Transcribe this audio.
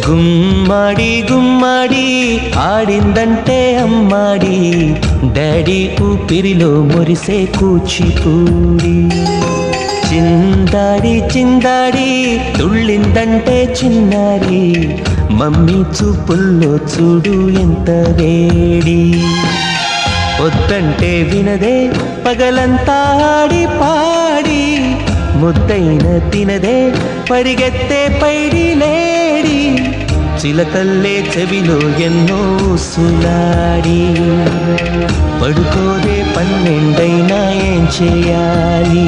గుమ్మడి గుమ్మడి ఆడిందంటే అమ్మాడి, daddy ఊపిరిలో మురిసే కూచిపూడి. చిందాడి చిందాడి తుళ్ళిందంటే చిన్నారి, మమ్మీ చూపుల్లో చూడు ఎంత వేడి. వద్దంటే వినదే పగలంతా ఆడి పాడి, ముద్దైన తినదే పరిగెత్తే పైడి లేడి. చిలకల్లే చెవిలో ఎన్నో సులాడి, పడుకోదే 12 ఏం చేయాలి.